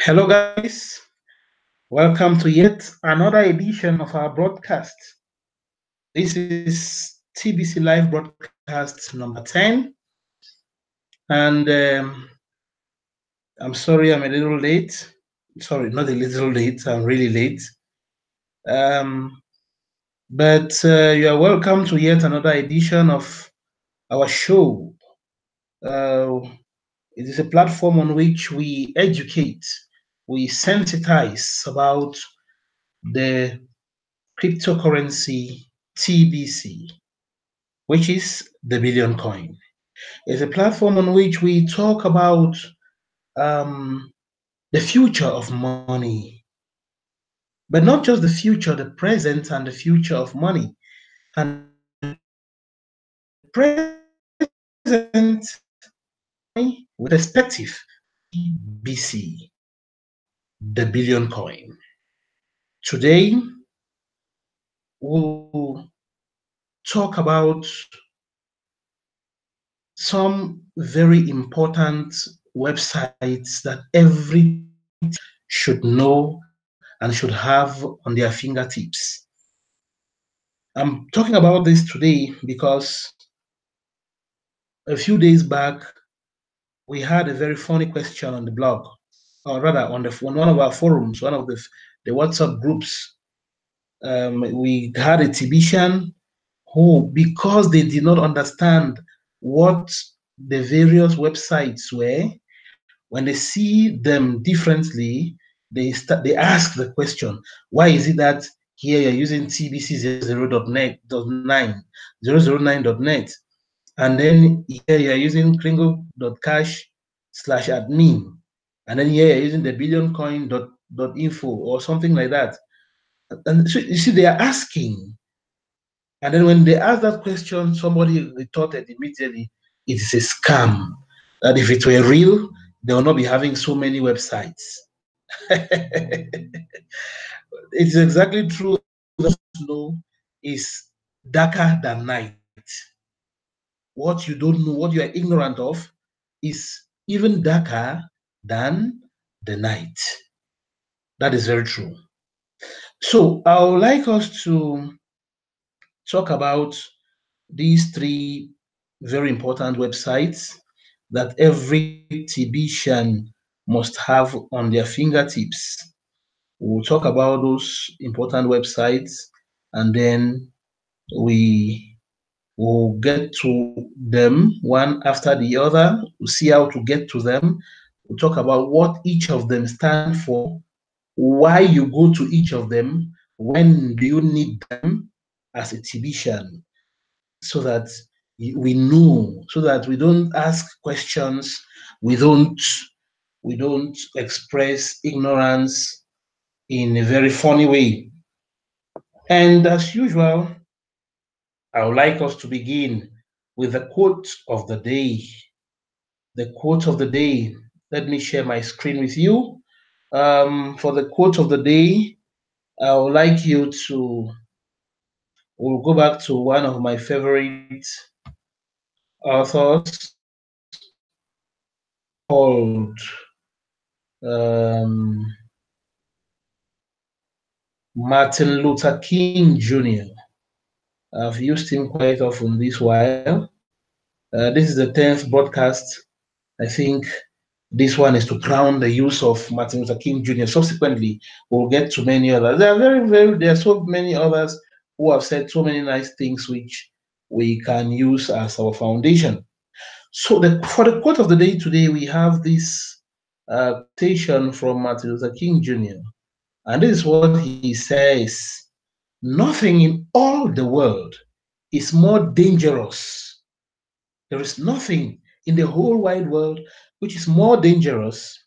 Hello, guys. Welcome to yet another edition of our broadcast. This is TBC Live broadcast number 10. And I'm sorry I'm a little late. Sorry, not a little late. I'm really late. Um, but you are welcome to yet another edition of our show. Uh, it is a platform on which we educate, we sensitize about the cryptocurrency TBC, which is the Billion Coin. It's a platform on which we talk about um, the future of money, but not just the future, the present and the future of money. And the present with perspective, TBC, the Billion Coin. Today, we'll talk about some very important websites that every should know and should have on their fingertips. I'm talking about this today because a few days back we had a very funny question on the blog, or rather on one of our forums, one of the WhatsApp groups. We had a Tibetian who, because they did not understand what the various websites were, when they see them differently, they ask the question, why is it that here you're using TBC 009.net, and then here you're using kringle.cash/admin, and then here you're using the billioncoin.info or something like that. And so you see, they are asking, and then when they ask that question, somebody retorted immediately, it is a scam. That if it were real, they will not be having so many websites. It's exactly true. That know is darker than night. What you don't know, what you are ignorant of, is even darker than the night. That is very true. So I would like us to talk about these three very important websites that every Tibetan must have on their fingertips. We'll talk about those important websites, and then we will get to them one after the other. We'll see how to get to them. We'll talk about what each of them stand for, why you go to each of them, when do you need them as a Tibetan, so that we know, so that we don't ask questions, we don't express ignorance in a very funny way. And as usual, I would like us to begin with the quote of the day. The quote of the day. Let me share my screen with you. For the quote of the day, I would like you to, we'll go back to one of my favorite authors called Martin Luther King Jr. I've used him quite often this while. This is the 10th broadcast. I think this one is to crown the use of Martin Luther King Jr. Subsequently, we'll get to many others. There are so many others who have said so many nice things which we can use as our foundation. So for the quote of the day today, we have this quotation from Martin Luther King Jr. And this is what he says: nothing in all the world is more dangerous. There is nothing in the whole wide world which is more dangerous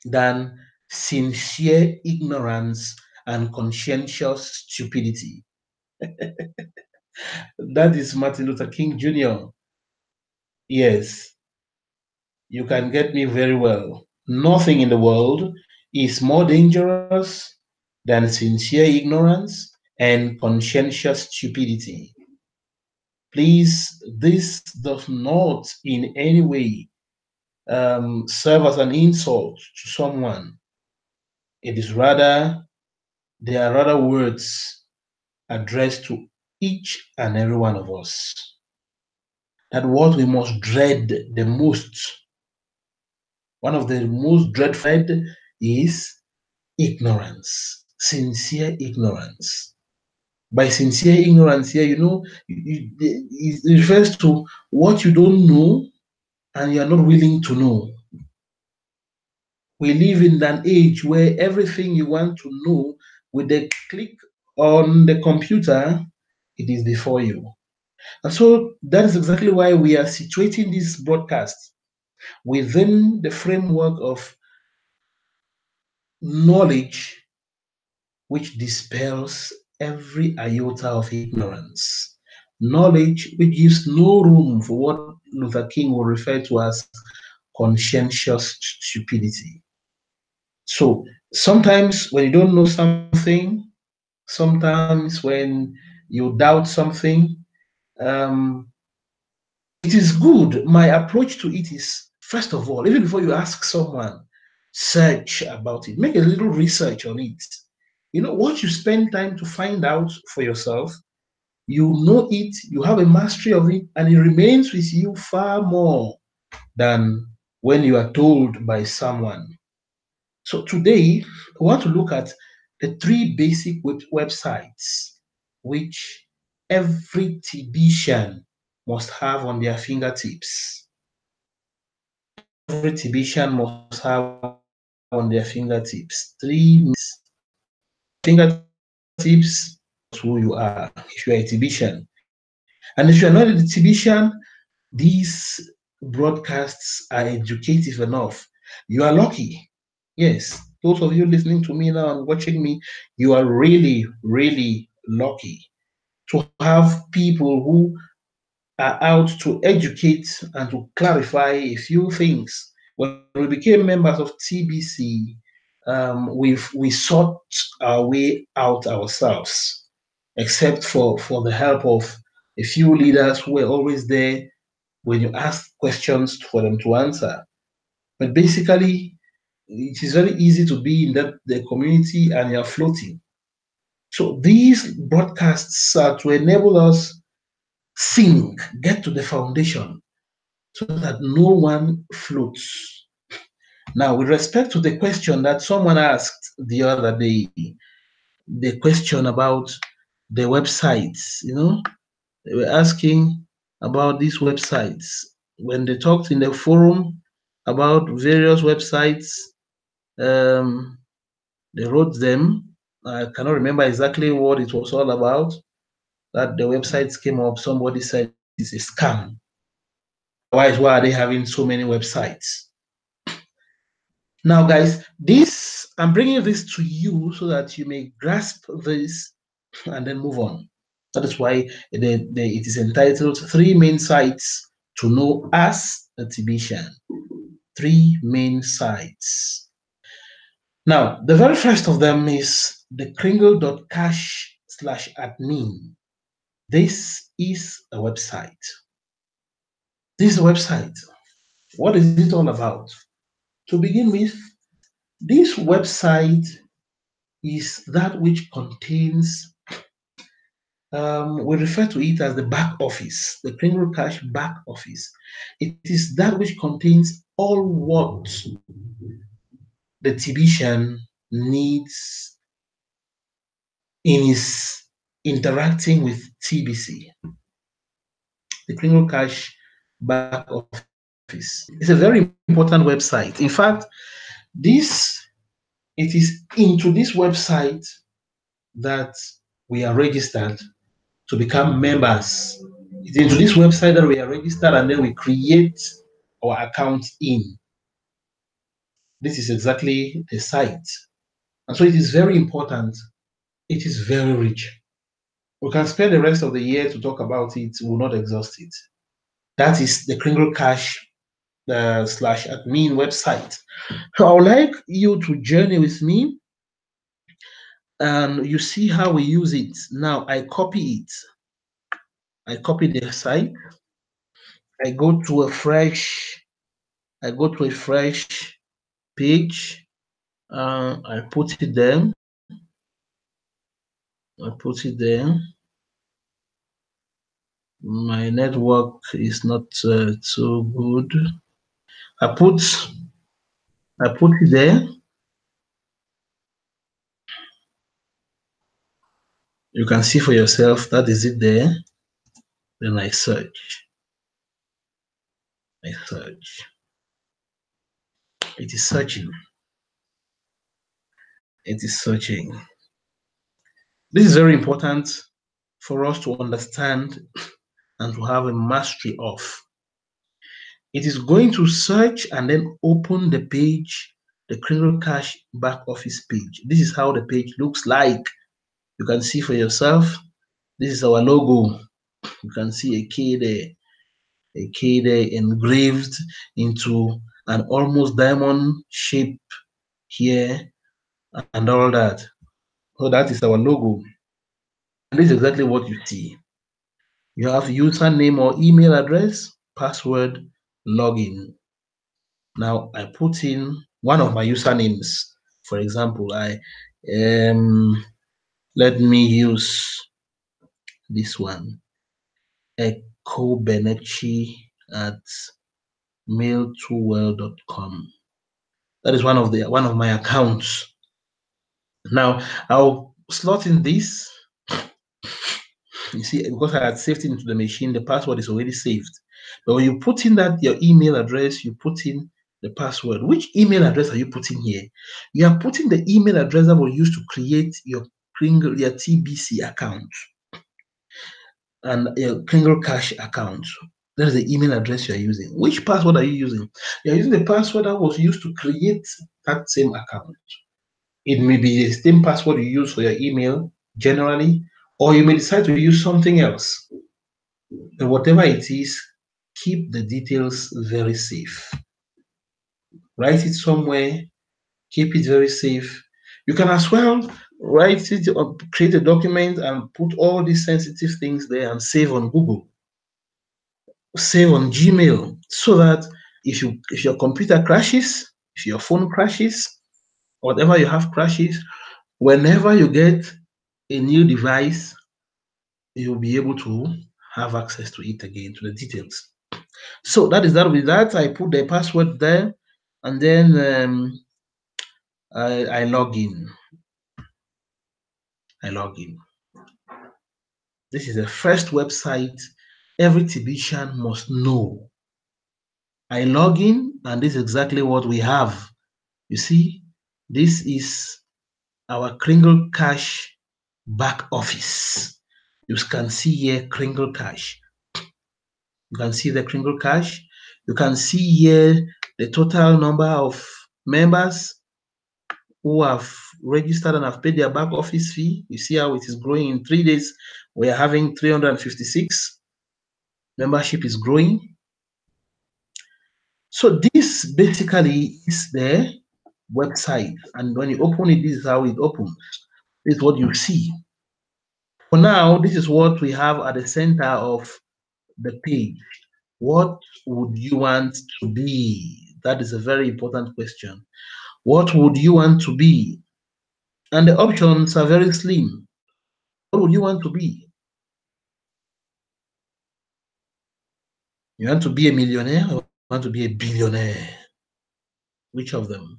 than sincere ignorance and conscientious stupidity. That is Martin Luther King Jr. Yes, you can get me very well. Nothing in the world is more dangerous than sincere ignorance and conscientious stupidity. Please, this does not in any way serve as an insult to someone. It is rather, they are rather words addressed to each and every one of us. That what we must dread the most, one of the most dreadful is ignorance, sincere ignorance. By sincere ignorance here, it refers to what you don't know and you are not willing to know. We live in an age where everything you want to know with a click on the computer, it is before you. And so that is exactly why we are situating this broadcast within the framework of knowledge which dispels every iota of ignorance. Knowledge which gives no room for what Luther King will refer to as conscientious stupidity. So sometimes when you don't know something, sometimes when you doubt something, um, it is good. My approach to it is, first of all, even before you ask someone, search about it, make a little research on it. What you spend time to find out for yourself, you know it, you have a mastery of it, and it remains with you far more than when you are told by someone. So today, I want to look at the three basic websites which every TBCian must have on their fingertips. Every TBCian must have on their fingertips. Three means fingertips who you are if you are a TBCian. And if you are not a TBCian, these broadcasts are educative enough. You are lucky. Yes, those of you listening to me now and watching me, you are really, really lucky to have people who are out to educate and to clarify a few things. When we became members of TBC, we sought our way out ourselves, except for the help of a few leaders who were always there when you ask questions for them to answer. But basically, it is very easy to be in the community and you're floating. So these broadcasts are to enable us sink, get to the foundation, so that no one floats. Now, with respect to the question that someone asked the other day, the question about the websites, they were asking about these websites. When they talked in the forum about various websites, um, they wrote them. I cannot remember exactly what it was all about. That the websites came up, somebody said it's a scam. Why are they having so many websites? Now, guys, I'm bringing this to you so that you may grasp this and then move on. That is why it is entitled Three Main Sites to Know as a TBCian. Three main sites. Now, the very first of them is the kringle.cash/admin. This is a website. This is a website. What is it all about? To begin with, this website is that which contains, we refer to it as the back office, the Kringle Cash back office. It is that which contains all what the TBCian needs in his interacting with TBC. The Kringle Cash back office. It's a very important website. In fact, it is into this website that we are registered to become members. It's into this website that we are registered and then we create our account in. This is exactly the site. And so it is very important. It is very rich. We can spend the rest of the year to talk about it. We will not exhaust it. That is the Kringle Cash /admin website. So I would like you to journey with me and you see how we use it. Now I copy it. I copy the site. I go to a fresh I go to a fresh page. I put it there. I put it there. My network is not too good. I put it there. You can see for yourself that is it there. Then I search. I search. It is searching. It is searching. This is very important for us to understand and to have a mastery of. It is going to search and then open the page, the Criminal Cash back office page. This is how the page looks like. You can see for yourself. This is our logo. You can see a K there engraved into an almost diamond shape here and all that. So that is our logo. And this is exactly what you see. You have username or email address, password, login. Now I put in one of my usernames. For example, let me use this one, Echo Benechi at mail2well.com. That is one of my accounts. Now I'll slot in this. You see, because I had saved it into the machine, the password is already saved. But when you put in that your email address, you put in the password. Which email address are you putting here? You are putting the email address that was used to create your TBC account and your Kringle Cash account. That is the email address you are using. Which password are you using? You are using the password that was used to create that same account. It may be the same password you use for your email generally, or you may decide to use something else. But whatever it is, keep the details very safe. Write it somewhere, keep it very safe. You can as well write it or create a document and put all these sensitive things there and save on Google, save on Gmail, so that if your computer crashes, if your phone crashes, whatever you have crashes, whenever you get a new device, you'll be able to have access to it again, to the details. So that is that. With that, I put the password there, and then I log in. I log in. This is the first website every TBCian must know. I log in, and this is exactly what we have. You see, this is our Kringle Cash back office. You can see here Kringle Cash. You can see the Kringle Cash. You can see here the total number of members who have registered and have paid their back office fee. You see how it is growing in 3 days. We are having 356. Membership is growing. So this basically is the website. And when you open it, this is how it opens. This is what you see. For now, this is what we have at the center of the page. What would you want to be? That is a very important question. What would you want to be? And the options are very slim. What would you want to be? You want to be a millionaire or you want to be a billionaire? Which of them?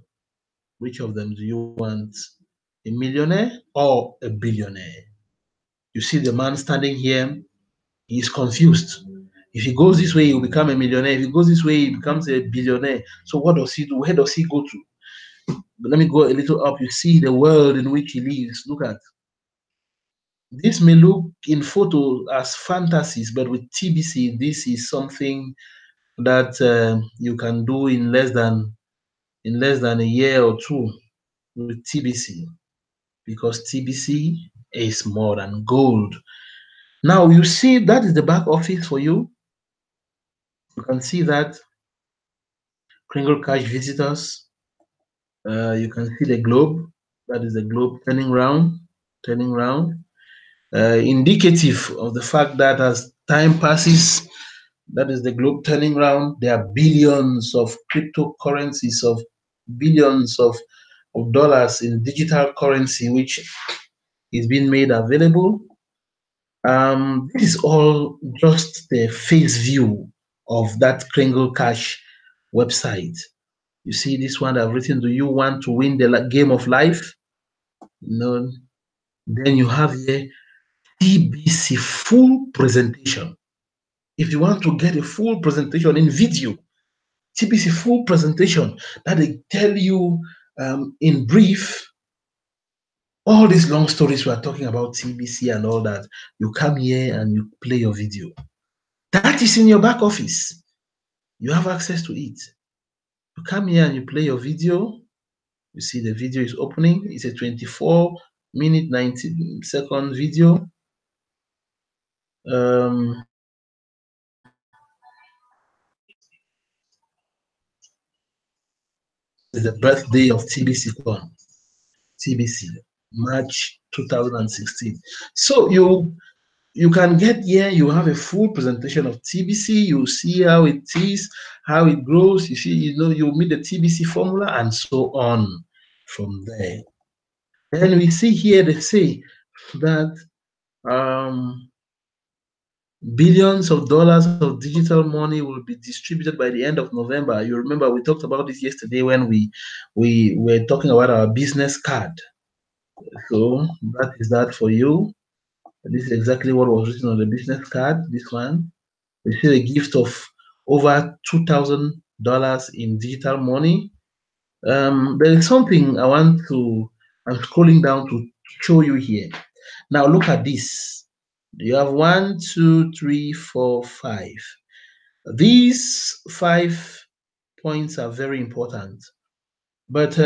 Which of them do you want? A millionaire or a billionaire? You see the man standing here, he is confused. If he goes this way, he will become a millionaire. If he goes this way, he becomes a billionaire. So what does he do? Where does he go to? But let me go a little up. You see the world in which he lives. Look at this. May look in photo as fantasies, but with TBC, this is something that you can do in less than a year or two with TBC, because TBC is more than gold. Now you see that is the back office for you. You can see that Kringle Cash visitors. You can see the globe. That is the globe turning round, turning round. Indicative of the fact that as time passes, That is the globe turning round. There are billions of cryptocurrencies, of billions of dollars in digital currency, which is being made available. This is all just the face view of that Kringle Cash website. You see this one I've written, do you want to win the game of life? No. Then you have here TBC full presentation. If you want to get a full presentation in video, TBC full presentation that they tell you in brief all these long stories we are talking about TBC and all that. You come here and you play your video. That is in your back office. You have access to it. You come here and you play your video. You see the video is opening. It's a 24-minute, 90-second video. It's the birthday of TBC Con. TBC, March 2016. So you can get here, you have a full presentation of TBC, you see how it is, how it grows, you see, you meet the TBC formula and so on from there. Then we see here they say that billions of dollars of digital money will be distributed by the end of November. You remember we talked about this yesterday when we were talking about our business card. So that is that for you. This is exactly what was written on the business card. This one. We see a gift of over $2,000 in digital money. There is something I'm scrolling down to show you here. Now look at this. You have 1, 2, 3, 4, 5. These 5 points are very important. But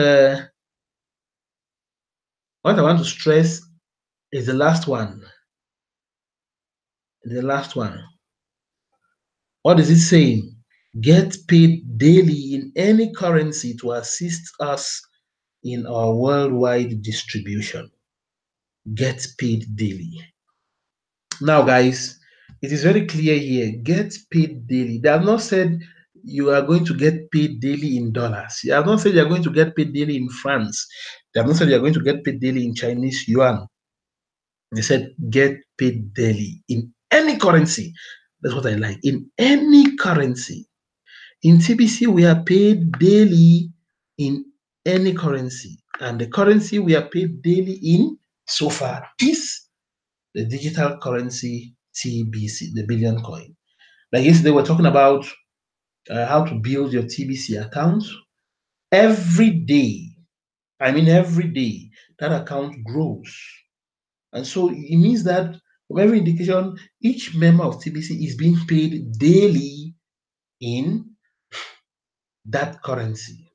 what I want to stress is the last one. The last one. What is it saying? Get paid daily in any currency to assist us in our worldwide distribution. Get paid daily. Now, guys, it is very clear here. Get paid daily. They have not said you are going to get paid daily in dollars. They have not said you are going to get paid daily in France. They have not said you are going to get paid daily in Chinese yuan. They said get paid daily in any currency. That's what I like. In any currency. In TBC, we are paid daily in any currency. And the currency we are paid daily in so far is the digital currency TBC, the billion coin. Like yesterday, we're talking about how to build your TBC account. Every day, every day, that account grows. And so it means that from every indication, each member of TBC is being paid daily in that currency.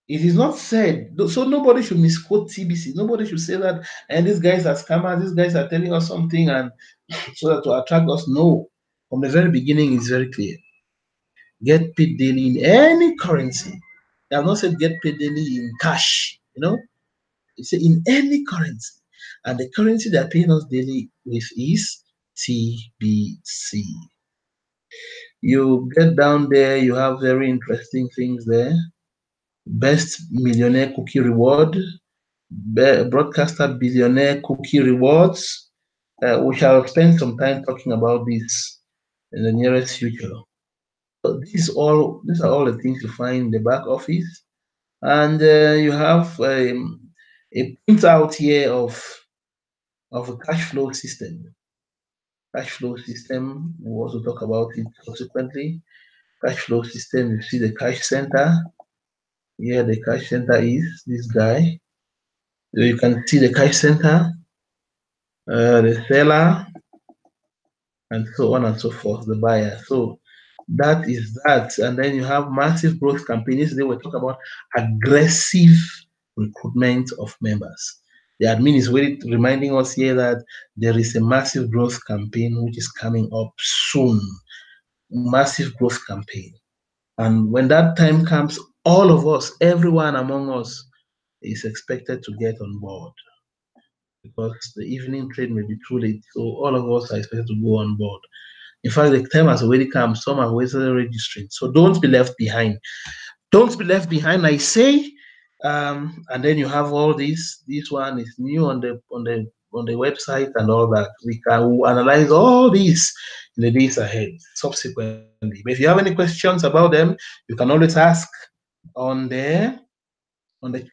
It is not said, so nobody should misquote TBC. Nobody should say that, and these guys are scammers, these guys are telling us something, and so that to attract us. No, from the very beginning, it's very clear. Get paid daily in any currency. They have not said get paid daily in cash, it's in any currency. And the currency they're paying us daily with is TBC. You get down there, you have very interesting things there. Best millionaire cookie reward, broadcaster billionaire cookie rewards. We shall spend some time talking about this in the nearest future. So these are all the things you find in the back office, and you have a printout here of a cash flow system. Cash flow system. We'll also talk about it subsequently. Cash flow system. You see the cash center. Here the cash center is this guy. So you can see the cash center, the seller, and so on and so forth, the buyer. So that is that. And then you have massive growth campaigns. They will talk about aggressive recruitment of members. The admin is really reminding us here that there is a massive growth campaign which is coming up soon. Massive growth campaign. And when that time comes, all of us, everyone among us, is expected to get on board, because the evening trade may be too late. So all of us are expected to go on board. In fact, the time has already come. Some are already registering. So don't be left behind. Don't be left behind, I say. And then you have all this. This one is new on the website and all that. We can analyze all these in the days ahead subsequently. But if you have any questions about them, you can always ask on the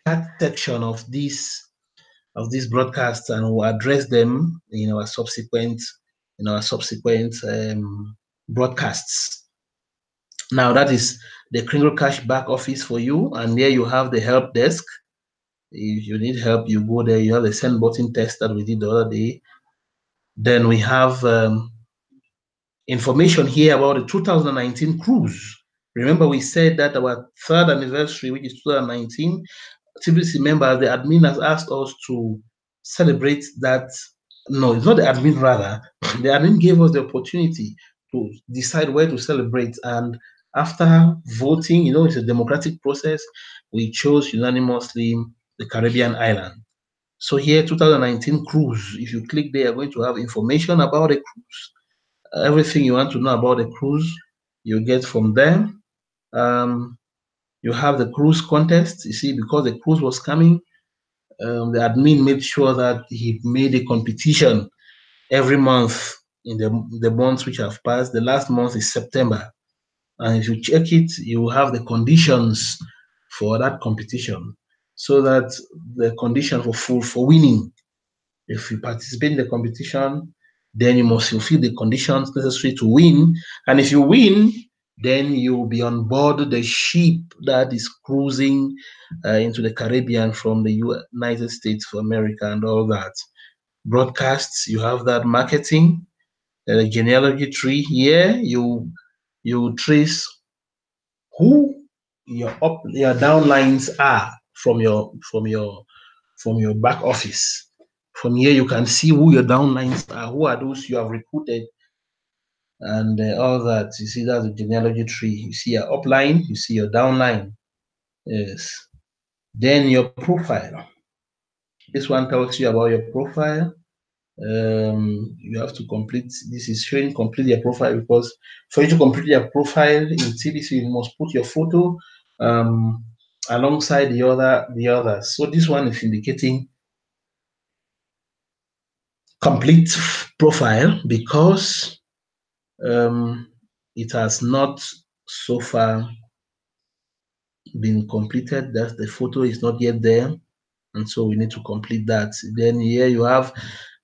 chat section of these broadcasts, and we'll address them in our subsequent broadcasts. Now that is the Kringle Cash back office for you, and there you have the help desk. If you need help, you go there. You have the send button test that we did the other day. Then we have information here about the 2019 cruise. Remember, we said that our third anniversary, which is 2019, TBC members, the admin has asked us to celebrate that. No, it's not the admin, rather. The admin gave us the opportunity to decide where to celebrate. And after voting, it's a democratic process, we chose unanimously the Caribbean island. So here, 2019 cruise, if you click there, you're going to have information about the cruise. Everything you want to know about the cruise, you get from there. You have the cruise contest. You see, because the cruise was coming, the admin made sure that he made a competition every month in the months which have passed. The last month is September. And if you check it, you have the conditions for that competition. So that the condition for winning, if you participate in the competition, then you must fulfill the conditions necessary to win. And if you win, then you'll be on board the ship that is cruising into the Caribbean from the United States of America and all that. Broadcasts, you have that. Marketing, the genealogy tree here, you trace who your downlines are from your back office. From here, you can see who your downlines are, who are those you have recruited, and all that. You see, that's the genealogy tree. You see your upline, you see your downline. Yes. Then your profile. This one tells you about your profile. You have to complete. This is showing complete your profile, because for you to complete your profile in TBC, you must put your photo alongside the others. So this one is indicating complete profile, because it has not so far been completed. That the photo is not yet there, and so we need to complete that. Then here you have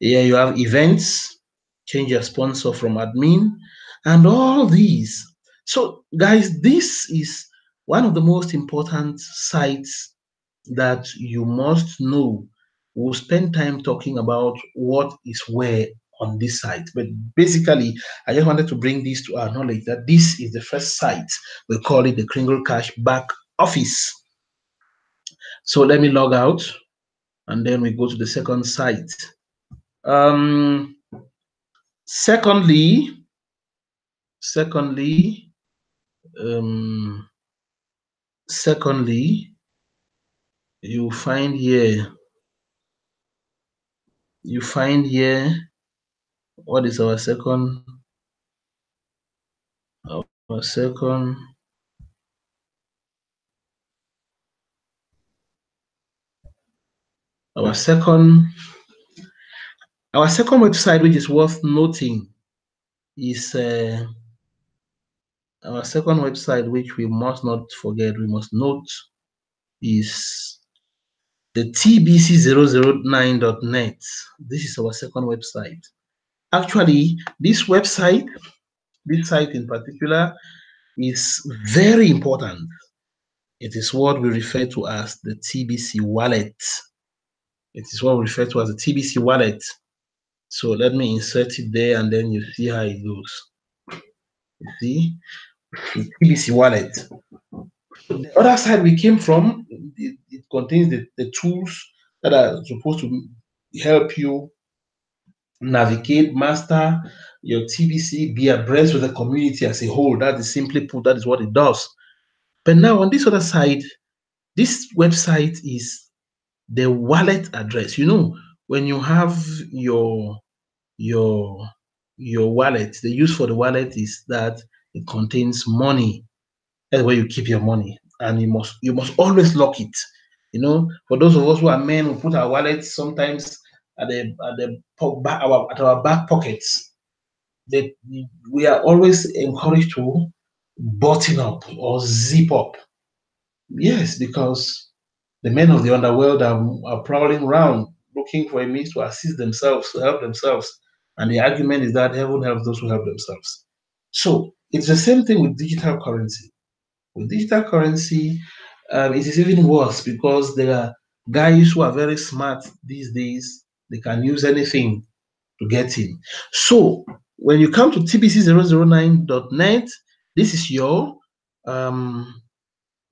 events, change your sponsor from admin, and all these. So guys, this is one of the most important sites that you must know. We'll spend time talking about what is where on this site, but basically I just wanted to bring this to our knowledge, that this is the first site. We call it the Kringle Cash back office. So let me log out, and then we go to the second site. Secondly, you find here what is our second website, which is worth noting, is our second website, which we must not forget, we must note, is the tbc009.net. This is our second website. Actually, this site in particular, is very important. It is what we refer to as the TBC wallet. It is what we refer to as the TBC wallet. So let me insert it there, and then you see how it goes. You see, the TBC wallet. The other side we came from, it contains the tools that are supposed to help you navigate, master your TBC, be abreast with the community as a whole. That is simply put, that is what it does. But now on this other side, this website is the wallet address. When you have your your wallet, the use for the wallet is that it contains money. That's where you keep your money, and you must always lock it. For those of us who are men, we put our wallets sometimes at our back pockets. That we are always encouraged to button up or zip up. Yes, because the men of the underworld are prowling around looking for a means to assist themselves, to help themselves. And the argument is that heaven helps those who help themselves. So it's the same thing with digital currency. With digital currency, it is even worse because there are guys who are very smart these days. They can use anything to get in. So when you come to tbc009.net, this is your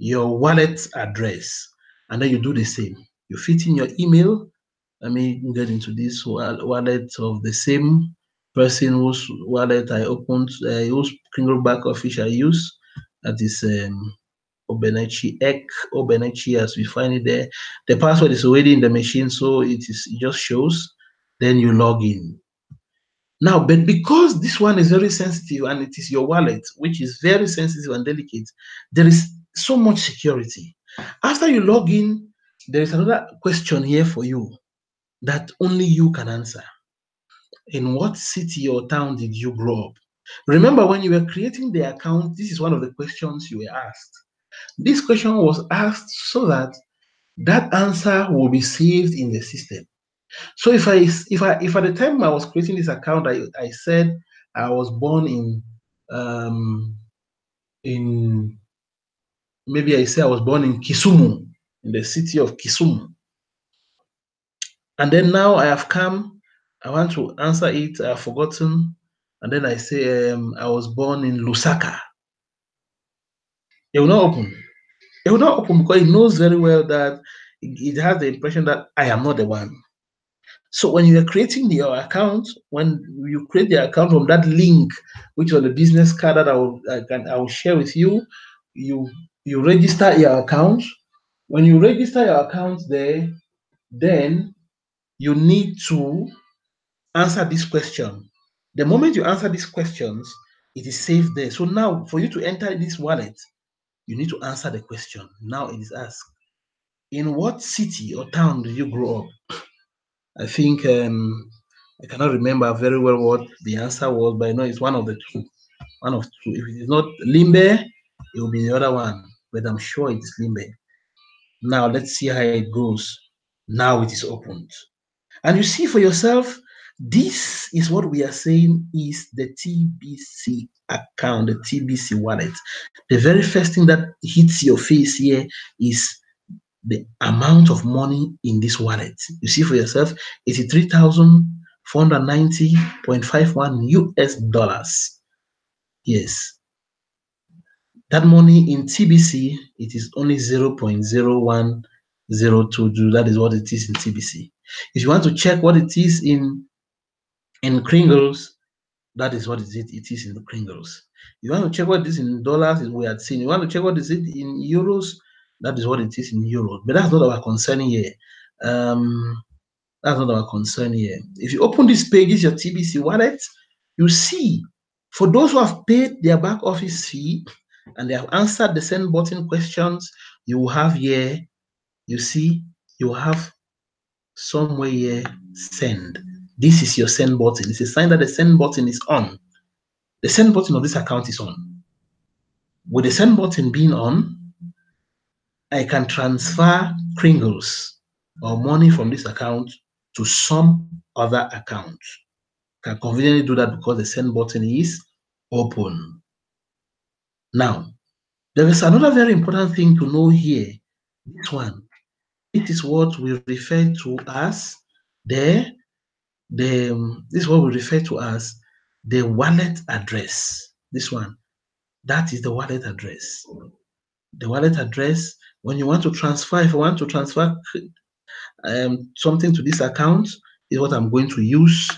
wallet address, and then you do the same. You fit in your email. Let me get into this wallet of the same person whose wallet I opened, whose Kringle back office I use. That is Obenechi, as we find it there. The password is already in the machine, so it just shows. Then you log in. Now, but because this one is very sensitive and it is your wallet, which is very sensitive and delicate, there is so much security. After you log in, there is another question here for you that only you can answer. In what city or town did you grow up? Remember, when you were creating the account, this is one of the questions you were asked. This question was asked so that that answer will be saved in the system. So if at the time I was creating this account, I said I was born in maybe I say I was born in Kisumu, in the city of Kisumu. And then now I have come, I want to answer it, I have forgotten, and then I say I was born in Lusaka. It will not open. It will not open because it knows very well that it has the impression that I am not the one. So when you are creating your account, when you create the account from that link, which was the business card that I will share with you, you register your account. When you register your account there, then you need to answer this question. The moment you answer these questions, it is saved there. So now, for you to enter this wallet, you need to answer the question. Now it is asked, in what city or town did you grow up? I think I cannot remember very well what the answer was, but I know it's one of the two. One of two. If it is not Limbe, it will be the other one, but I'm sure it is Limbe. Now let's see how it goes. Now it is opened. And you see for yourself, this is what we are saying is the TBC account, the TBC wallet. The very first thing that hits your face here is the amount of money in this wallet. You see for yourself, 83,490.51 US dollars. Yes. That money in TBC, it is only 0.0102. That is what it is in TBC. If you want to check what it is in Kringles, that is what it is in the Kringles. You want to check what it is in dollars, we had seen. You want to check what is it in euros, that is what it is in euros. But that's not our concern here. That's not our concern here. If you open this page, is your TBC wallet, you see, for those who have paid their back office fee and they have answered the send button questions, you will have here, you see, you have somewhere here, send. This is your send button. It's a sign that the send button is on. The send button of this account is on. With the send button being on, I can transfer Kringles or money from this account to some other account. Can conveniently do that because the send button is open. Now, there is another very important thing to know here. This one, this is what we refer to as this is what we refer to as the wallet address. This one, that is the wallet address. The wallet address, when you want to transfer, if you want to transfer something to this account, is what I'm going to use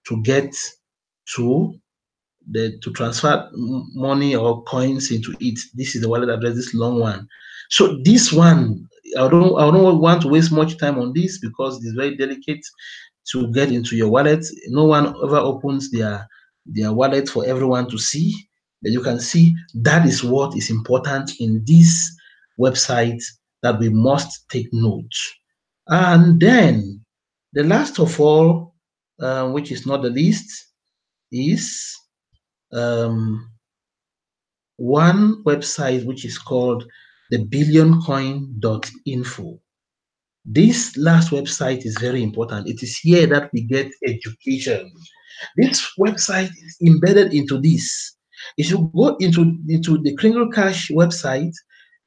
to get to transfer money or coins into it. This is the wallet address, this long one. So this one, I don't want to waste much time on this because it is very delicate to get into your wallet. No one ever opens their their wallet for everyone to see. Then you can see that is what is important in this website that we must take note. And then the last of all, which is not the least, is one website which is called the billioncoin.info. This last website is very important. It is here that we get education. This website is embedded into this. If you go into the Kringle Cash website,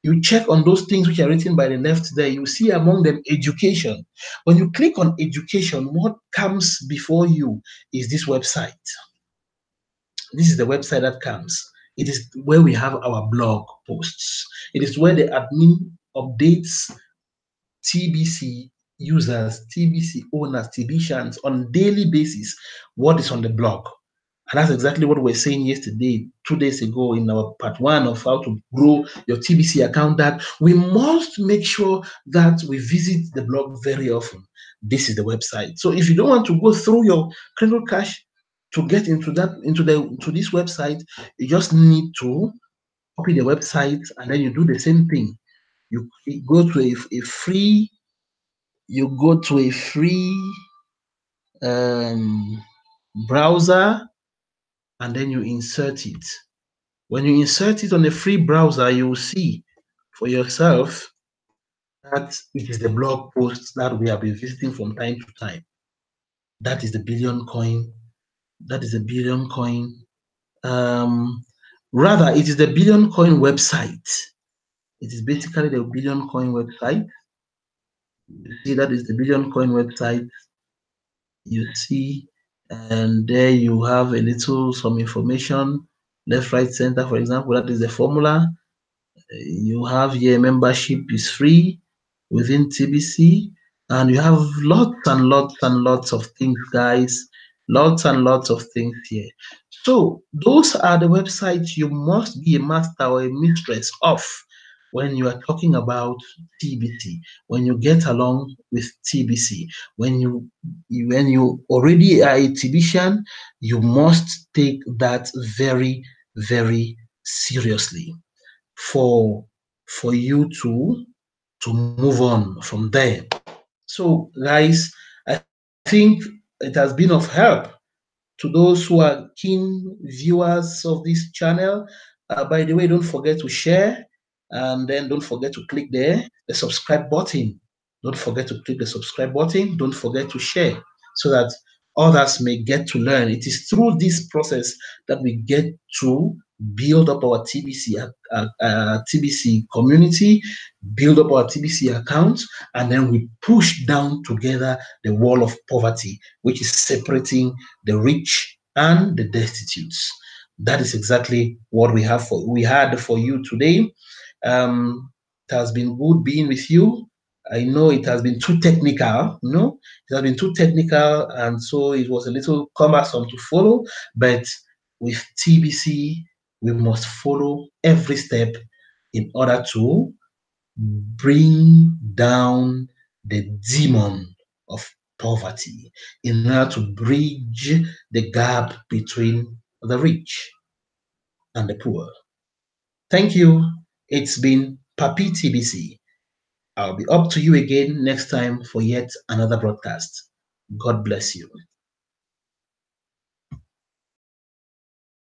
you check on those things which are written by the left there, you see among them education. When you click on education, what comes before you is this website. This is the website that comes. It is where we have our blog posts. It is where the admin updates TBC users, TBC owners, TBCians on daily basis what is on the blog. And that's exactly what we were saying yesterday, 2 days ago, in our part one of how to grow your TBC account, that we must make sure that we visit the blog very often. This is the website. So if you don't want to go through your Kringle Cash to get into this website, you just need to copy the website and then you do the same thing. You go to a free browser and then you insert it. When you insert it on a free browser, you will see for yourself that it is the blog posts that we have been visiting from time to time. That is the billion coin. That is the billion coin. Rather, it is the billion coin website. It is basically the billion coin website. You see, that is the billion coin website. You see, and there you have a little some information, left, right, center, for example. That is the formula. You have here membership is free within TBC, and you have lots and lots and lots of things, guys. Lots and lots of things here. So those are the websites you must be a master or a mistress of when you are talking about TBC, when you get along with TBC, when you already are a TBCian, you must take that very, very seriously for you to move on from there. So guys, I think it has been of help to those who are keen viewers of this channel. By the way, don't forget to share, and then don't forget to click the subscribe button. Don't forget to click the subscribe button. Don't forget to share so that others may get to learn. It is through this process that we get to build up our TBC community, build up our TBC accounts, and then we push down together the wall of poverty, which is separating the rich and the destitutes. That is exactly what we had for you today. It has been good being with you. I know it has been too technical, it has been too technical, and so it was a little cumbersome to follow. But with TBC, we must follow every step in order to bring down the demon of poverty, in order to bridge the gap between the rich and the poor. Thank you. It's been Papi TBC. I'll be up to you again next time for yet another broadcast. God bless you.